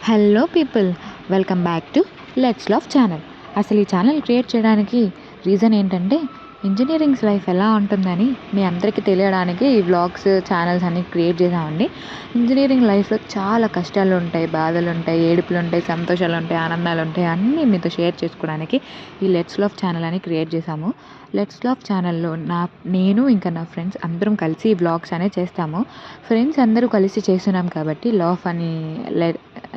Hello people, welcome back to let's love channel. అసలు ఈ channel create చేయడానికి reason ఏంటంటే, ఇంజనీరింగ్స్ లైఫ్ ఎలా ఉంటుందని మీ అందరికీ తెలియడానికి ఈ వ్లాగ్స్ ఛానల్స్ అన్నీ క్రియేట్ చేసామండి. ఇంజనీరింగ్ లైఫ్లో చాలా కష్టాలు ఉంటాయి, బాధలు ఉంటాయి, ఏడుపులు ఉంటాయి, సంతోషాలు ఉంటాయి, ఆనందాలు ఉంటాయి, అన్నీ మీతో షేర్ చేసుకోవడానికి ఈ లెట్స్ లవ్ ఛానల్ అని క్రియేట్ చేసాము. లెట్స్ లవ్ ఛానల్లో నేను ఇంకా నా ఫ్రెండ్స్ అందరం కలిసి ఈ వ్లాగ్స్ అనేది చేస్తాము. ఫ్రెండ్స్ అందరూ కలిసి చేస్తున్నాం కాబట్టి లవ్ అని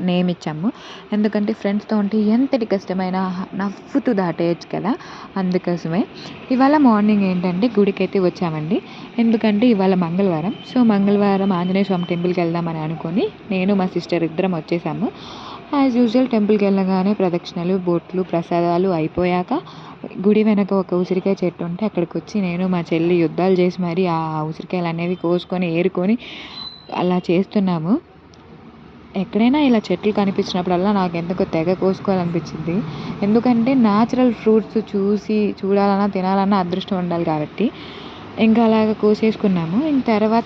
నేమ్ ఇచ్చాము. ఎందుకంటే ఫ్రెండ్స్తో ఉంటే ఎంతటి కష్టమైనా నవ్వుతూ దాటేయచ్చు కదా, అందుకోసమే. ఇవాళ మార్నింగ్ ఏంటంటే గుడికైతే వచ్చామండి. ఎందుకంటే ఇవాళ మంగళవారం. సో మంగళవారం ఆంజనేయ స్వామి టెంపుల్కి వెళ్దామని అనుకొని నేను మా సిస్టర్ ఇద్దరం వచ్చేసాము. యాజ్ యూజువల్ టెంపుల్కి వెళ్ళగానే ప్రదక్షిణలు, బొట్లు, ప్రసాదాలు అయిపోయాక గుడి వెనక ఒక ఉసిరికాయ చెట్టు ఉంటే అక్కడికి వచ్చి నేను మా చెల్లి యుద్ధాలు చేసి మరి ఆ ఉసిరికాయలు అనేవి కోసుకొని ఏరుకొని అలా చేస్తున్నాము. ఎక్కడైనా ఇలా చెట్లు కనిపించినప్పుడల్లా నాకు ఎందుకో తెగ కోసుకోవాలనిపించింది. ఎందుకంటే న్యాచురల్ ఫ్రూట్స్ చూడాలన్నా తినాలన్నా అదృష్టం ఉండాలి కాబట్టి ఇంకా అలాగ కోసేసుకున్నాము. తర్వాత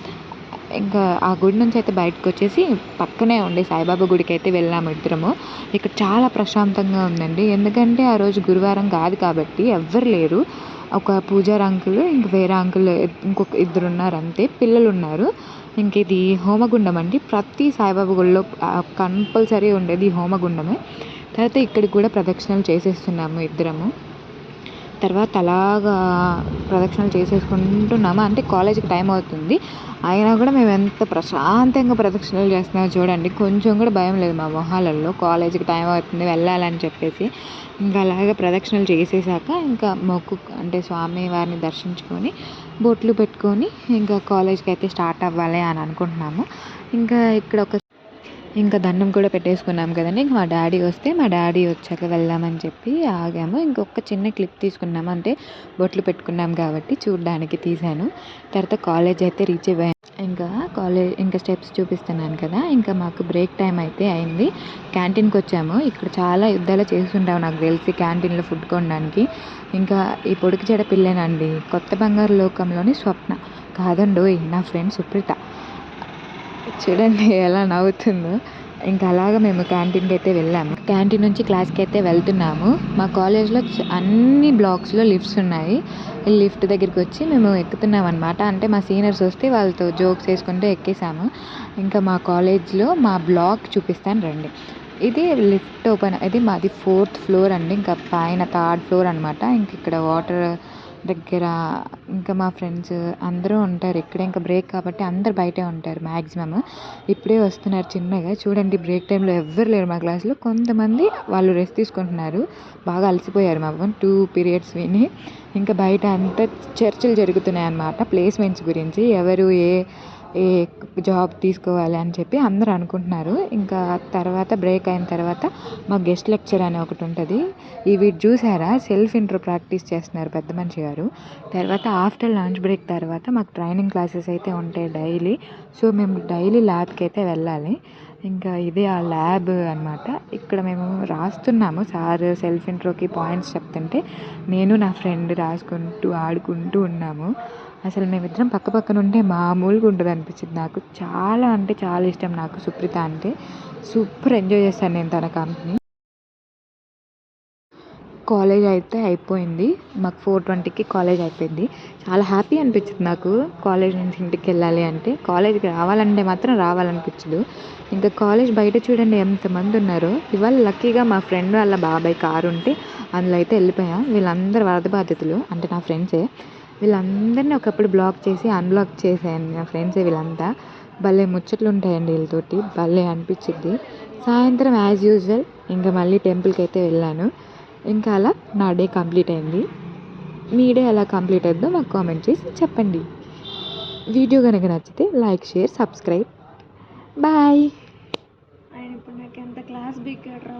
ఇంకా ఆ గుడి నుంచి అయితే బయటకు వచ్చేసి పక్కనే ఉండే సాయిబాబా గుడికి అయితే వెళ్ళాము ఇద్దరము. ఇక్కడ చాలా ప్రశాంతంగా ఉందండి. ఎందుకంటే ఆ రోజు గురువారం కాదు కాబట్టి ఎవ్వరు లేరు. ఒక పూజారి అంకుల్, ఇంక వేరే అంకుల్, ఇంకొక ఇద్దరు ఉన్నారు అంతే, పిల్లలు ఉన్నారు. ఇంక ఇది హోమగుండం అండి. ప్రతి సాయిబాబా గుడిలో కంపల్సరీ ఉండేది హోమగుండమే. తర్వాత ఇక్కడికి కూడా ప్రదక్షిణలు చేసేస్తున్నాము ఇద్దరము. తర్వాత అలాగా ప్రదక్షిణలు చేసేసుకుంటున్నాము. అంటే కాలేజీకి టైం అవుతుంది, అయినా కూడా మేము ఎంత ప్రశాంతంగా ప్రదక్షిణలు చేస్తున్నామో చూడండి. కొంచెం కూడా భయం లేదు మా మొహాలలో. కాలేజీకి టైం అవుతుంది వెళ్ళాలని చెప్పేసి ఇంకా అలాగే ప్రదక్షిణలు చేసేసాక ఇంకా అంటే స్వామి వారిని దర్శించుకొని బొట్లు పెట్టుకొని ఇంకా కాలేజ్కి అయితే స్టార్ట్ అవ్వాలి అని అనుకుంటున్నాము. ఇంకా దండం కూడా పెట్టేసుకున్నాం కదండి. ఇంక మా డాడీ వస్తే మా డాడీ వచ్చాక వెళ్దామని చెప్పి ఆగాము. ఇంకొక చిన్న క్లిప్ తీసుకున్నాము, అంటే బొట్లు పెట్టుకున్నాం కాబట్టి చూడడానికి తీశాను. తర్వాత కాలేజ్ అయితే రీచ్ అయ్యాము. ఇంకా స్టెప్స్ చూపిస్తున్నాను కదా. ఇంకా మాకు బ్రేక్ టైం అయితే అయింది. క్యాంటీన్కి వచ్చాము. ఇక్కడ చాలా యుద్ధాలు చేస్తుంటాము నాకు తెలిసి క్యాంటీన్లో ఫుడ్ కొనడానికి. ఇంకా ఈ పొడికి చెడ పిల్లేనండి, కొత్త బంగారు లోకంలోని స్వప్న కాదండోయ్, నా ఫ్రెండ్ సుప్రీత. చూడండి ఎలా నవ్వుతుందో. ఇంకా అలాగా మేము క్యాంటీన్కి అయితే వెళ్ళాము. క్యాంటీన్ నుంచి క్లాస్కి అయితే వెళ్తున్నాము. మా కాలేజ్లో అన్ని బ్లాక్స్లో లిఫ్ట్స్ ఉన్నాయి. లిఫ్ట్ దగ్గరికి వచ్చి మేము ఎక్కుతున్నాం అనమాట. అంటే మా సీనియర్స్ వస్తే వాళ్ళతో జోక్స్ వేసుకుంటూ ఎక్కేసాము. ఇంకా మా కాలేజ్లో మా బ్లాక్ చూపిస్తాను రండి. ఇది లిఫ్ట్ ఓపెన్, ఇది మాది 4th ఫ్లోర్ అండి. ఇంకా పైన 3rd ఫ్లోర్ అనమాట. ఇంక ఇక్కడ వాటర్ దగ్గర ఇంకా మా ఫ్రెండ్స్ అందరూ ఉంటారు ఇక్కడ. ఇంకా బ్రేక్ కాబట్టి అందరు బయటే ఉంటారు మ్యాక్సిమమ్. ఇప్పుడే వస్తున్నారు చిన్నగా. చూడండి బ్రేక్ టైంలో ఎవ్వరు లేరు మా క్లాస్లో. కొంతమంది వాళ్ళు రెస్ట్ తీసుకుంటున్నారు, బాగా అలసిపోయారు మా 2 పీరియడ్స్ విని. ఇంకా బయట అంతా చర్చలు జరుగుతున్నాయి అన్నమాట ప్లేస్మెంట్స్ గురించి, ఎవరు ఏ జాబ్ తీసుకోవాలి అని చెప్పి అందరూ అనుకుంటున్నారు. ఇంకా తర్వాత బ్రేక్ అయిన తర్వాత మా గెస్ట్ లెక్చర్ అని ఒకటి ఉంటుంది. ఇవి చూసారా, సెల్ఫ్ ఇంట్రో ప్రాక్టీస్ చేస్తున్నారు పెద్ద మనిషి గారు. తర్వాత ఆఫ్టర్ లంచ్ బ్రేక్ తర్వాత మాకు ట్రైనింగ్ క్లాసెస్ అయితే ఉంటాయి డైలీ. సో మేము డైలీ ల్యాబ్కి అయితే వెళ్ళాలి. ఇంకా ఇదే ఆ ల్యాబ్ అనమాట. ఇక్కడ మేము రాస్తున్నాము. సార్ సెల్ఫ్ ఇంట్రోకి పాయింట్స్ చెప్తుంటే నేను నా ఫ్రెండ్ రాసుకుంటూ ఆడుకుంటూ ఉన్నాము. అసలు మేమిద్దరం పక్క పక్కన ఉంటే మామూలుగా ఉంటుంది అనిపించింది. నాకు చాలా అంటే చాలా ఇష్టం నాకు సుప్రీత అంటే. సూపర్ ఎంజాయ్ చేస్తాను నేను తన కంపెనీ. కాలేజ్ అయితే అయిపోయింది. మాకు 4:20కి కాలేజ్ అయిపోయింది. చాలా హ్యాపీ అనిపించింది నాకు కాలేజ్ నుంచి ఇంటికి వెళ్ళాలి అంటే. కాలేజ్కి రావాలంటే మాత్రం రావాలనిపించదు. ఇంకా కాలేజ్ బయట చూడండి ఎంతమంది ఉన్నారో. ఇవాళ లక్కీగా మా ఫ్రెండ్ వాళ్ళ బాబాయ్ కారు ఉంటే అందులో అయితే వెళ్ళిపోయాం. వీళ్ళందరూ వరద బాధితులు, అంటే నా ఫ్రెండ్సే. వీళ్ళందరినీ ఒకప్పుడు బ్లాక్ చేసి అన్బ్లాక్ చేశాను నా ఫ్రెండ్సే వీళ్ళంతా. భలే ముచ్చట్లు ఉంటాయండి వీళ్ళతోటి, భలే అనిపించింది. సాయంత్రం యాజ్ యూజువల్ ఇంకా మళ్ళీ టెంపుల్కి అయితే వెళ్ళాను. ఇంకా అలా నా డే కంప్లీట్ అయింది. మీ డే ఎలా కంప్లీట్ అయిందో మాకు కామెంట్ చేసి చెప్పండి. వీడియో కనుక నచ్చితే లైక్, షేర్, సబ్స్క్రైబ్. బాయ్. ఆయన ఇప్పుడు నాకు ఎంత క్లాస్ బిగ్గాడు రా.